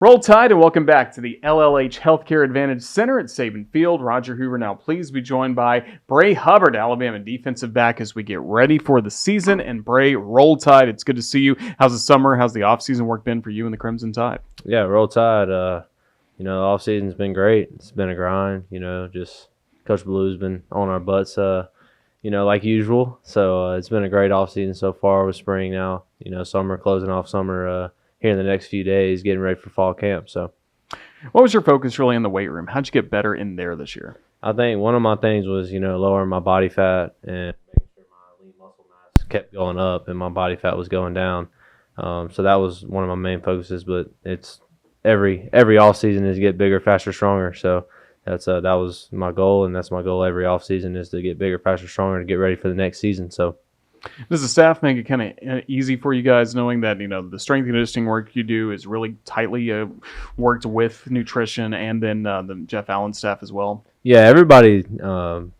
Roll Tide and welcome back to the LLH Healthcare Advantage Center at Saban Field. Roger Hoover now pleased to be joined by Bray Hubbard, Alabama defensive back, as we get ready for the season. And Bray, Roll Tide, it's good to see you. How's the summer? How's the offseason work been for you and the Crimson Tide? Yeah, Roll Tide. The offseason's been great. It's been a grind. Just Coach Blue's been on our butts, like usual. So it's been a great offseason so far with spring now. Summer, closing off summer here in the next few days, getting ready for fall camp. So, what was your focus really in the weight room? How'd you get better in there this year? I think one of my things was, lowering my body fat and making sure my lean muscle mass kept going up and my body fat was going down. So that was one of my main focuses. But it's every off season is get bigger, faster, stronger. So that was my goal, and that's my goal every off season is to get bigger, faster, stronger to get ready for the next season. So. Does the staff make it kind of easy for you guys knowing that, the strength and conditioning work you do is really tightly worked with nutrition and then the Jeff Allen staff as well? Yeah, everybody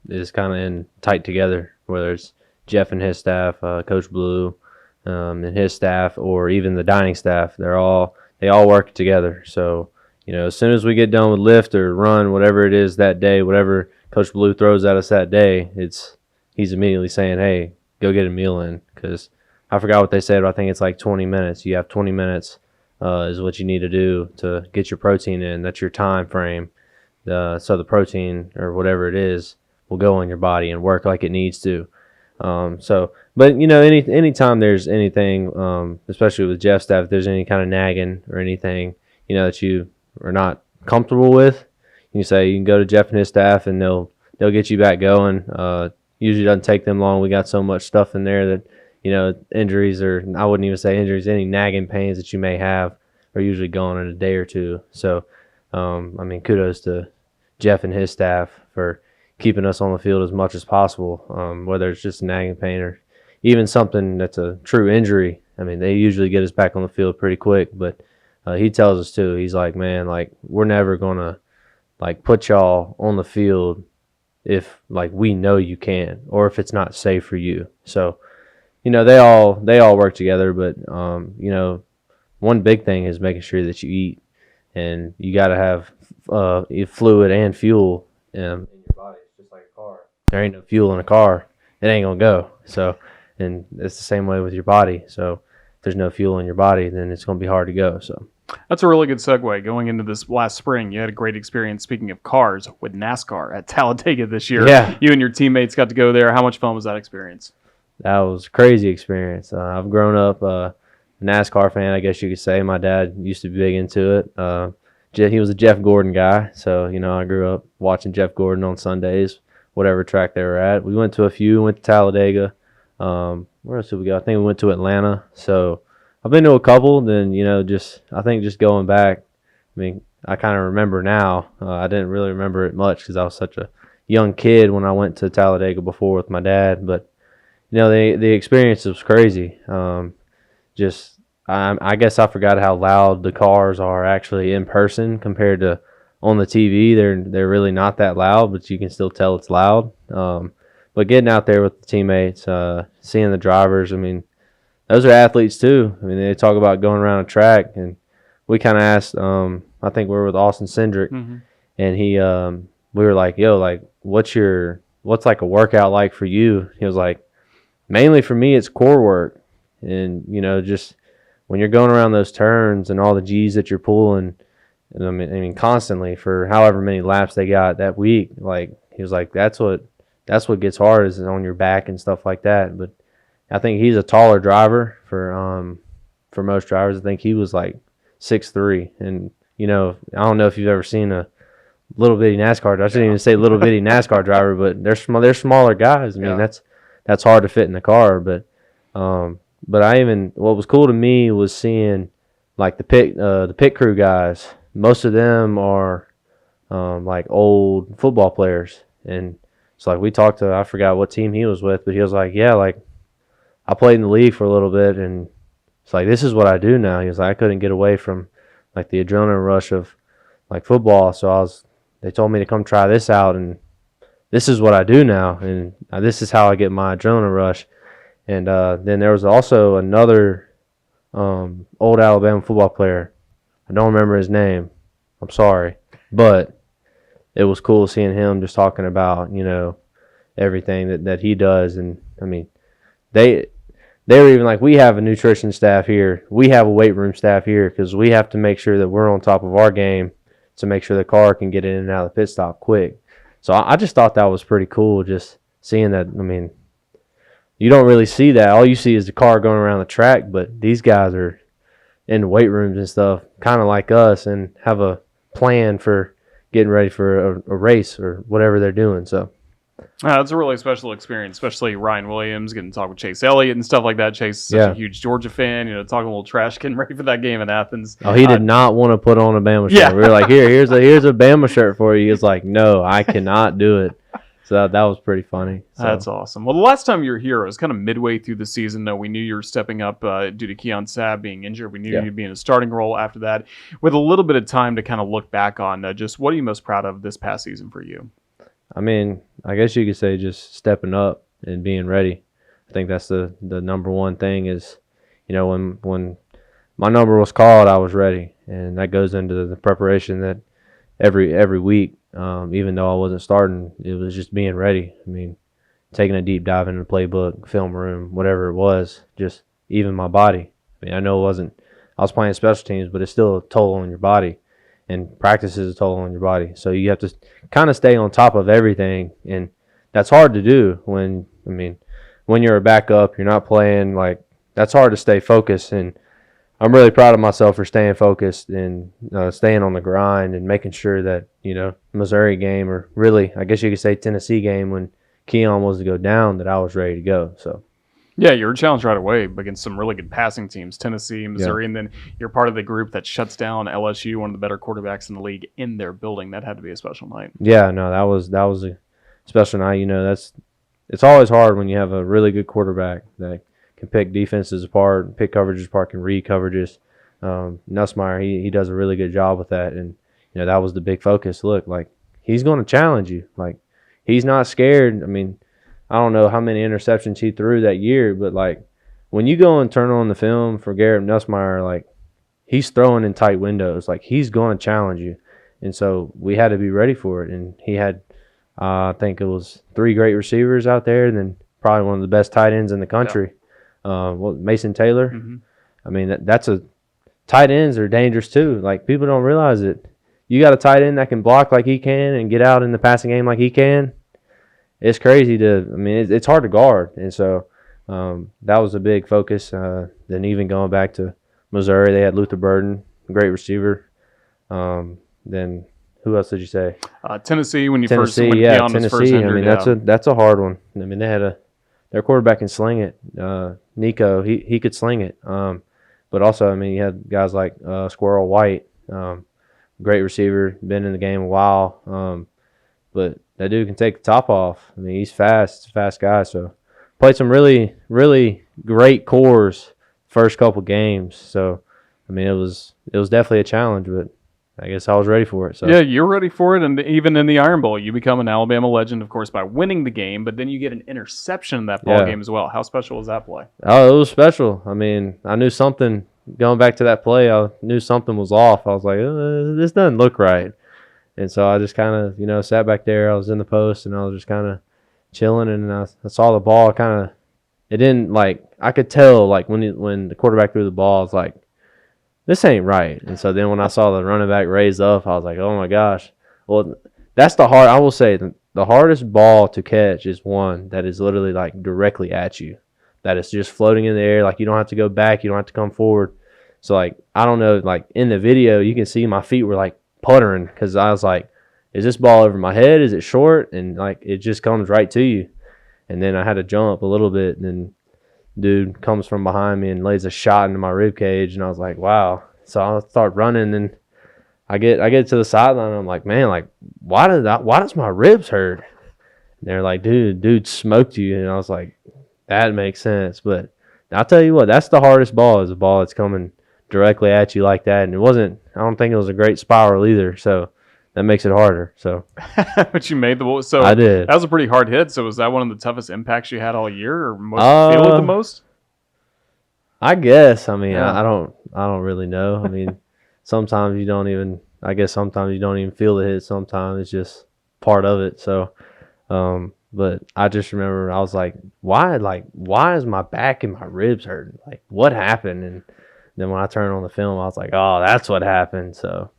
is kind of in tight together, whether it's Jeff and his staff, Coach Blue and his staff, or even the dining staff. They all work together. So, as soon as we get done with lift or run, whatever it is that day, whatever Coach Blue throws at us that day, he's immediately saying, hey, go get a meal in, because I forgot what they said, but I think it's like 20 minutes. You have 20 minutes is what you need to do to get your protein in. That's your time frame. So the protein or whatever it is will go in your body and work like it needs to. But anytime there's anything, especially with Jeff's staff, if there's any kind of nagging or anything, that you are not comfortable with, you can go to Jeff and his staff and they'll get you back going. Usually doesn't take them long. We got so much stuff in there that, injuries, or I wouldn't even say injuries, any nagging pains that you may have are usually gone in a day or two. So, kudos to Jeff and his staff for keeping us on the field as much as possible, whether it's just a nagging pain or even something that's a true injury. They usually get us back on the field pretty quick, but he tells us too, he's like, man, we're never going to put y'all on the field if we know you can, or if it's not safe for you. So, they all work together, but one big thing is making sure that you eat, and you got to have fluid and fuel in your body. It's just like a car. There ain't no fuel in a car, it ain't gonna go. So, and it's the same way with your body. So, if there's no fuel in your body, then it's gonna be hard to go. So. That's a really good segue. Going into this last spring, you had a great experience, speaking of cars, with NASCAR at Talladega this year. Yeah. You and your teammates got to go there. How much fun was that experience? That was a crazy experience. I've grown up a NASCAR fan, I guess you could say. My dad used to be big into it. He was a Jeff Gordon guy, so, I grew up watching Jeff Gordon on Sundays, whatever track they were at. We went to a few, went to Talladega. Where else did we go? I think we went to Atlanta, so I've been to a couple, then, I think just going back, I kind of remember now. I didn't really remember it much because I was such a young kid when I went to Talladega before with my dad. But, the experience was crazy. I guess I forgot how loud the cars are actually in person compared to on the TV. They're really not that loud, but you can still tell it's loud. But getting out there with the teammates, seeing the drivers, those are athletes too. They talk about going around a track, and we kind of asked. I think we were with Austin Cindric, and he, we were like, "Yo, what's like a workout like for you?" He was like, "Mainly for me, it's core work, and just when you're going around those turns and all the G's that you're pulling, and constantly for however many laps they got that week. He was like, that's what gets hard is on your back and stuff like that, but." I think he's a taller driver for most drivers. I think he was 6'3", and I don't know if you've ever seen a little bitty NASCAR driver. I shouldn't even say little bitty NASCAR driver, but they're smaller guys. That's hard to fit in the car. But what was cool to me was seeing the pit crew guys. Most of them are old football players, and it's we talked to, I forgot what team he was with, but he was like, yeah, I played in the league for a little bit, and it's this is what I do now. He was like, I couldn't get away from the adrenaline rush of football, so they told me to come try this out, and this is what I do now, and this is how I get my adrenaline rush. And then there was also another old Alabama football player. I don't remember his name. I'm sorry. But it was cool seeing him just talking about, everything that he does. And, I mean, they were even like, we have a nutrition staff here. We have a weight room staff here because we have to make sure that we're on top of our game to make sure the car can get in and out of the pit stop quick. So I just thought that was pretty cool just seeing that. I mean, you don't really see that. All you see is the car going around the track, but these guys are in the weight rooms and stuff, kind of like us, and have a plan for getting ready for a race or whatever they're doing. So it's a really special experience, especially Ryan Williams getting to talk with Chase Elliott and stuff like that. Chase is such a huge Georgia fan, talking a little trash, getting ready for that game in Athens. Oh, he did not want to put on a Bama shirt. Yeah. We were like, here's a Bama shirt for you. He was like, no, I cannot do it. So that was pretty funny. So. That's awesome. Well, the last time you were here, it was kind of midway through the season. Though we knew you were stepping up due to Keon Sabb being injured. We knew you'd be in a starting role after that. With a little bit of time to kind of look back on, just what are you most proud of this past season for you? I mean, I guess you could say just stepping up and being ready. I think that's the number one thing is, when my number was called, I was ready. And that goes into the preparation that every week. Even though I wasn't starting, it was just being ready. I mean, taking a deep dive into the playbook, film room, whatever it was, just even my body. I mean, I know I was playing special teams, but it's still a toll on your body, and practice is a toll on your body. So you have to kind of stay on top of everything, and that's hard to do when you're a backup, you're not playing, like, that's hard to stay focused. And I'm really proud of myself for staying focused and staying on the grind and making sure that, Missouri game, or really, I guess you could say Tennessee game, when Keon was to go down, that I was ready to go. So, yeah, you were challenged right away against some really good passing teams, Tennessee, Missouri, and then you're part of the group that shuts down LSU, one of the better quarterbacks in the league, in their building. That had to be a special night. Yeah, no, that was a special night. It's always hard when you have a really good quarterback that can pick defenses apart, pick coverages apart, can read coverages. Nussmeier, he does a really good job with that, and that was the big focus. Look, like, he's going to challenge you. Like, he's not scared. I mean, I don't know how many interceptions he threw that year, but, like, when you go and turn on the film for Garrett Nussmeier, like, he's throwing in tight windows. Like, he's going to challenge you, and so we had to be ready for it. And he had, I think it was 3 great receivers out there, and then probably one of the best tight ends in the country. Yeah. Mason Taylor. Mm-hmm. I mean, that's a tight ends are dangerous too. Like, people don't realize it. You got a tight end that can block like he can and get out in the passing game like he can. It's crazy it's hard to guard. And so that was a big focus. Then even going back to Missouri, they had Luther Burden, great receiver. Then who else did you say? Tennessee, when Keon was first Tennessee. injured, that's a hard one. I mean, they had their quarterback can sling it. Nico, he could sling it. But also, you had guys like Squirrel White, great receiver, been in the game a while. But that dude can take the top off. He's fast. He's a fast guy. So played some really, really great cores first couple games. So, it was definitely a challenge, but I guess I was ready for it. So yeah, you're ready for it, and even in the Iron Bowl, you become an Alabama legend, of course, by winning the game. But then you get an interception in that ball game as well. How special was that play? Oh, it was special. I knew something going back to that play. I knew something was off. I was like, this doesn't look right, and so I just kind of sat back there. I was in the post, and I was just kind of chilling, and I saw the ball. It didn't I could tell when the quarterback threw the ball, I was like, this ain't right. And so then when I saw the running back raise up, I was like, oh my gosh. Well, that's I will say the hardest ball to catch is one that is literally directly at you, that is just floating in the air. You don't have to go back. You don't have to come forward. So I don't know, in the video, you can see my feet were puttering because I was like, is this ball over my head? Is it short? And it just comes right to you. And then I had to jump a little bit, and then dude comes from behind me and lays a shot into my rib cage, and I was like, wow. So I start running, and I get to the sideline, and I'm like, man, why does my ribs hurt? And they're like, dude smoked you. And I was like, that makes sense. But I'll tell you what, that's the hardest ball, is a ball that's coming directly at you like that. And I don't think it was a great spiral either. So that makes it harder. So, but you made the so I did. That was a pretty hard hit. So was that one of the toughest impacts you had all year, or feel it the most? I guess. I don't really know. sometimes you don't even. I guess sometimes you don't even feel the hit. Sometimes it's just part of it. So, but I just remember I was like, why is my back and my ribs hurting? Like, what happened? And then when I turned on the film, I was like, oh, that's what happened. So.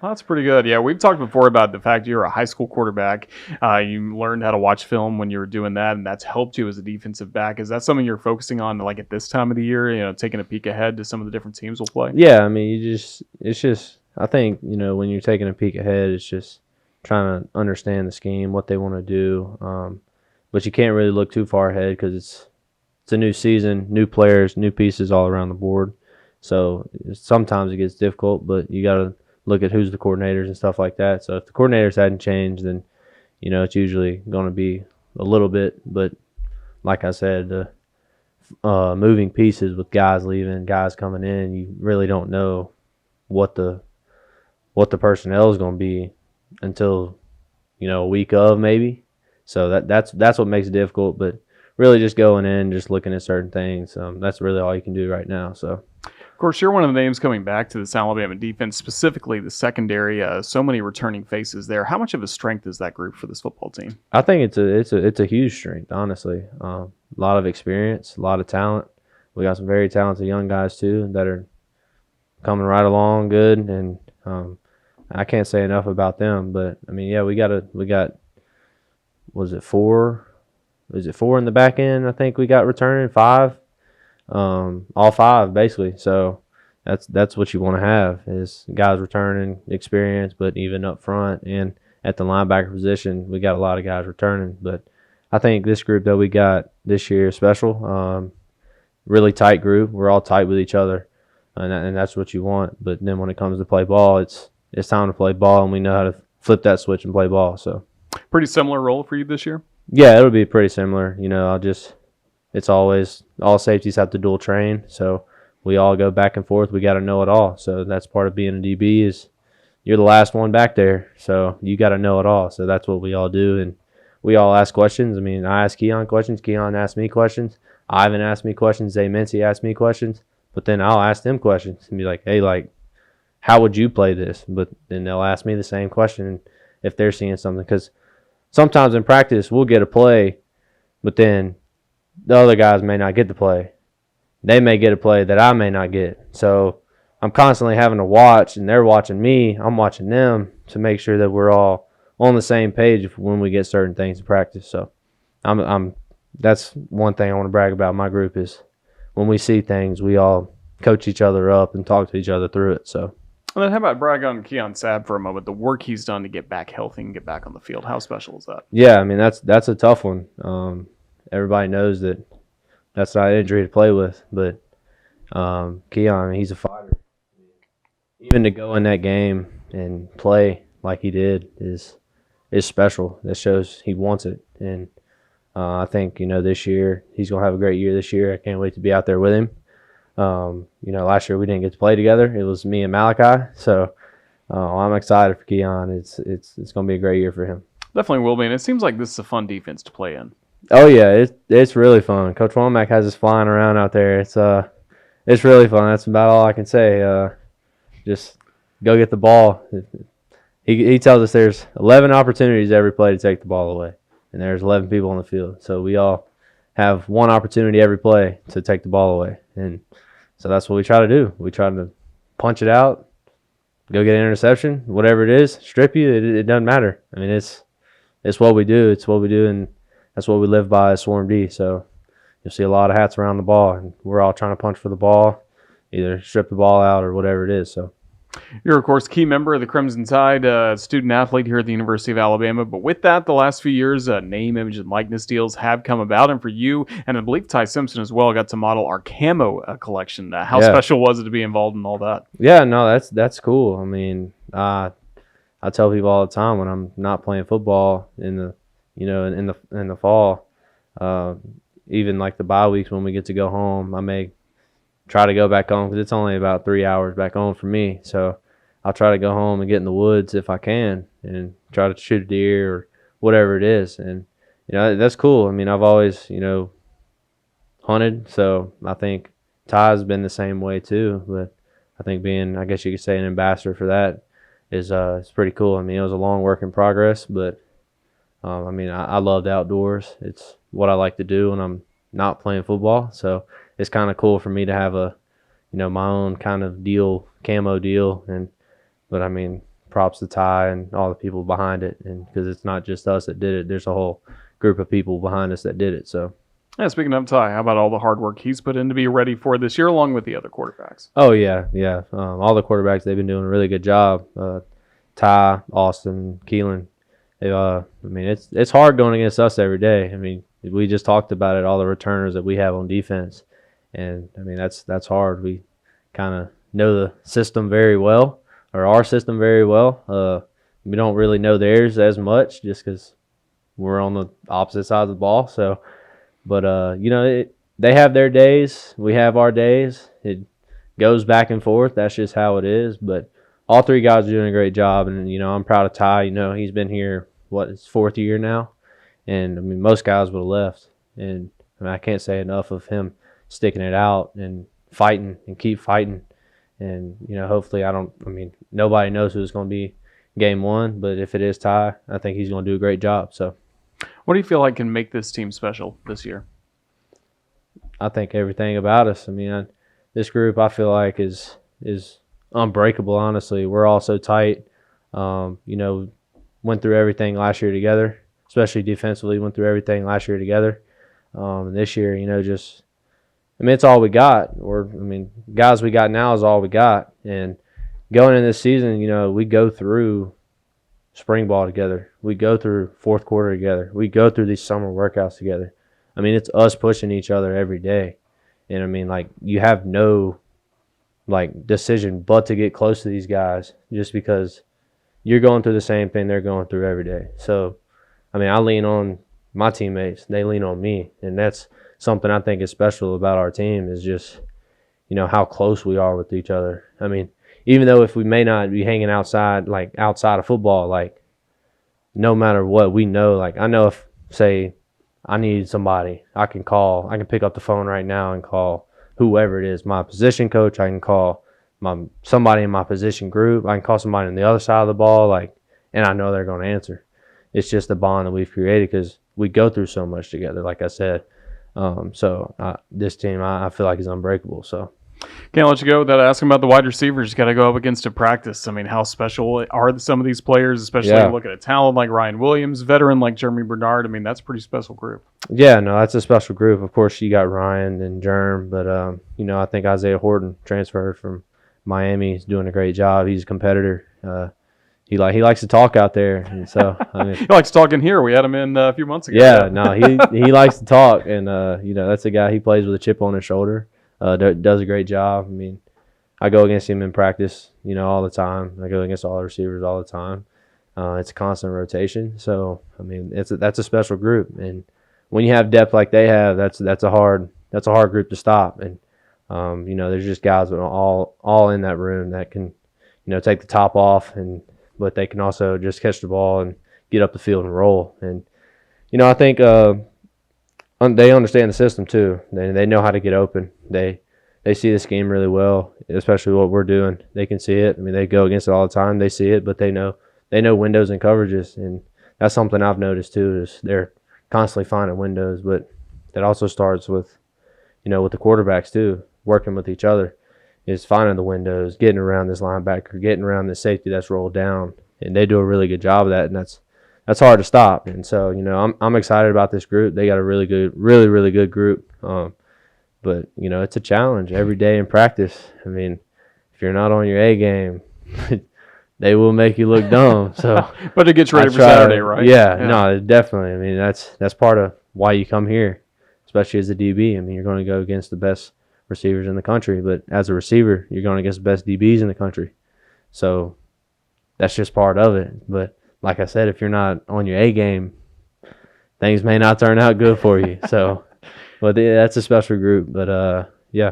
Well, that's pretty good. Yeah, we've talked before about the fact you're a high school quarterback. You learned how to watch film when you were doing that, and that's helped you as a defensive back. Is that something you're focusing on, like at this time of the year? Taking a peek ahead to some of the different teams will play. Yeah, I mean, it's just. I think when you're taking a peek ahead, it's just trying to understand the scheme, what they want to do. But you can't really look too far ahead because it's a new season, new players, new pieces all around the board. So sometimes it gets difficult, but you got to look at who's the coordinators and stuff like that. So if the coordinators hadn't changed, then it's usually going to be a little bit. But like I said, the moving pieces with guys leaving, guys coming in, you really don't know what the personnel is going to be until a week of maybe. So that's what makes it difficult. But really, just going in, just looking at certain things, that's really all you can do right now. So. Of course, you're one of the names coming back to this Alabama defense, specifically the secondary. So many returning faces there. How much of a strength is that group for this football team? I think it's a huge strength, honestly. A lot of experience, a lot of talent. We got some very talented young guys too that are coming right along good, and I can't say enough about them. But I mean, yeah, we got was it four? Is it four in the back end? I think we got returning 5. All 5 basically. So that's what you want to have is guys returning experience, but even up front and at the linebacker position, we got a lot of guys returning. But I think this group that we got this year is special. Really tight group. We're all tight with each other, and that's what you want. But then when it comes to play ball, it's time to play ball, and we know how to flip that switch and play ball. So pretty similar role for you this year. Yeah, it'll be pretty similar. It's always all safeties have to dual train, so we all go back and forth. We got to know it all. So that's part of being a DB is you're the last one back there, so you got to know it all. So that's what we all do, and we all ask questions. I mean, I ask Keon questions. Keon asks me questions. Ivan asks me questions. Zay Mincy asks me questions. But then I'll ask them questions and be like, hey, how would you play this? But then they'll ask me the same question if they're seeing something. Because sometimes in practice we'll get a play, but then the other guys may not get the play. They may get a play that I may not get. So I'm constantly having to watch, and they're watching me. I'm watching them to make sure that we're all on the same page when we get certain things in practice. So that's one thing I want to brag about my group is when we see things, we all coach each other up and talk to each other through it. So. And then how about brag on Keon Sabb for a moment? The work he's done to get back healthy and get back on the field. How special is that? Yeah, I mean that's a tough one. Everybody knows that that's not an injury to play with, but Keon, he's a fighter. Even to go in that game and play like he did is special. That shows he wants it, and I think this year he's gonna have a great year. This year, I can't wait to be out there with him. Last year we didn't get to play together. It was me and Malachi, so I'm excited for Keon. It's gonna be a great year for him. Definitely will be, and it seems like this is a fun defense to play in. Oh yeah, it's really fun. Coach Womack has us flying around out there. It's really fun. That's about all I can say. Just go get the ball. He tells us there's 11 opportunities every play to take the ball away, and there's 11 people on the field. So we all have one opportunity every play to take the ball away, and so that's what we try to do. We try to punch it out, go get an interception, whatever it is, strip you. It doesn't matter. I mean, it's what we do. It's what we do, and that's what we live by as Swarm D. So you'll see a lot of hats around the ball, and we're all trying to punch for the ball, either strip the ball out or whatever it is. So you're, of course, key member of the Crimson Tide, student athlete here at the University of Alabama. But with that, the last few years, name, image, and likeness deals have come about. And for you, and I believe Ty Simpson as well, got to model our camo collection. How special was it to be involved in all that? Yeah, no, that's cool. I mean, I tell people all the time when I'm not playing football in the in the fall, even like the bye weeks when we get to go home, I may try to go back home because it's only about 3 hours back home for me. So I'll try to go home and get in the woods if I can and try to shoot a deer or whatever it is. And, that's cool. I mean, I've always, hunted. So I think Ty's been the same way too. But I think being, I guess you could say, an ambassador for that is it's pretty cool. I mean, it was a long work in progress, but I mean, I love the outdoors. It's what I like to do when I'm not playing football. So it's kind of cool for me to have my own kind of deal, camo deal. But I mean, props to Ty and all the people behind it, and because it's not just us that did it. There's a whole group of people behind us that did it. So. Yeah, speaking of Ty, how about all the hard work he's put in to be ready for this year, along with the other quarterbacks? Oh yeah. All the quarterbacks, they've been doing a really good job. Ty, Austin, Keelan. I mean, it's hard going against us every day. I mean, we just talked about it, all the returners that we have on defense, and I mean that's hard. We kind of know the system very well, or our system very well. We don't really know theirs as much, just because we're on the opposite side of the ball. So. But, they have their days. We have our days. It goes back and forth. That's just how it is. But all three guys are doing a great job. And, I'm proud of Ty. He's been here, his 4th year now. And, I mean, most guys would have left. And, I mean, I can't say enough of him sticking it out and fighting and keep fighting. And, hopefully nobody knows who's going to be game 1. But if it is Ty, I think he's going to do a great job. So. What do you feel like can make this team special this year? I think everything about us. I mean, this group I feel like is unbreakable, honestly. We're all so tight. Went through everything last year together, especially defensively, went through everything last year together. And this year, it's all we got. Guys we got now is all we got. And going in this season, we go through spring ball together. We go through 4th quarter together. We go through these summer workouts together. I mean, it's us pushing each other every day. And I mean, you have no decision but to get close to these guys, just because you're going through the same thing they're going through every day. So, I mean, I lean on my teammates. They lean on me. And that's something I think is special about our team, is just, how close we are with each other. I mean, even though if we may not be hanging outside of football, no matter what, we know, I know if, say, I need somebody, I can pick up the phone right now and call whoever it is, my position coach, I can call somebody in my position group, I can call somebody on the other side of the ball, and I know they're going to answer. It's just the bond that we've created because we go through so much together, like I said. This team, I feel like, is unbreakable, so. Can't let you go without asking about the wide receivers. You got to go up against a practice. I mean, how special are some of these players, especially look at a talent like Ryan Williams, veteran like Jeremy Bernard. I mean, that's a pretty special group. Yeah, no, that's a special group. Of course, you got Ryan and Jerm, but, I think Isaiah Horton transferred from Miami. He's doing a great job. He's a competitor. He likes to talk out there, and so I mean, he likes talking here. We had him in a few months ago. Yeah, no, he likes to talk, and that's a guy. He plays with a chip on his shoulder. Does a great job. I mean, I go against him in practice, all the time. I go against all the receivers all the time. It's a constant rotation. So, I mean, that's a special group. And when you have depth like they have, that's a hard group to stop. And there's just guys all in that room that can, take the top off, but they can also just catch the ball and get up the field and roll. And I think they understand the system too. They know how to get open. They see the scheme really well, especially what we're doing. They can see it. I mean, they go against it all the time. They see it, but they know windows and coverages, and that's something I've noticed too. Is they're constantly finding windows, but that also starts with, with the quarterbacks too, working with each other, is finding the windows, getting around this linebacker, getting around the safety that's rolled down, and they do a really good job of that, and that's hard to stop. And so, I'm excited about this group. They got a really good group. But, it's a challenge every day in practice. I mean, if you're not on your A game, they will make you look dumb. So, but it gets ready for Saturday, right? Yeah, no, definitely. I mean, that's part of why you come here, especially as a DB. I mean, you're going to go against the best receivers in the country, but as a receiver, you're going against the best DBs in the country. So, that's just part of it. But like I said, if you're not on your A game, things may not turn out good for you. So, but that's a special group. But yeah.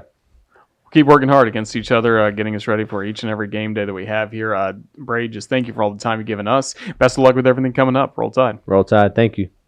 Keep working hard against each other, getting us ready for each and every game day that we have here. Bray, just thank you for all the time you've given us. Best of luck with everything coming up. Roll Tide. Roll Tide. Thank you.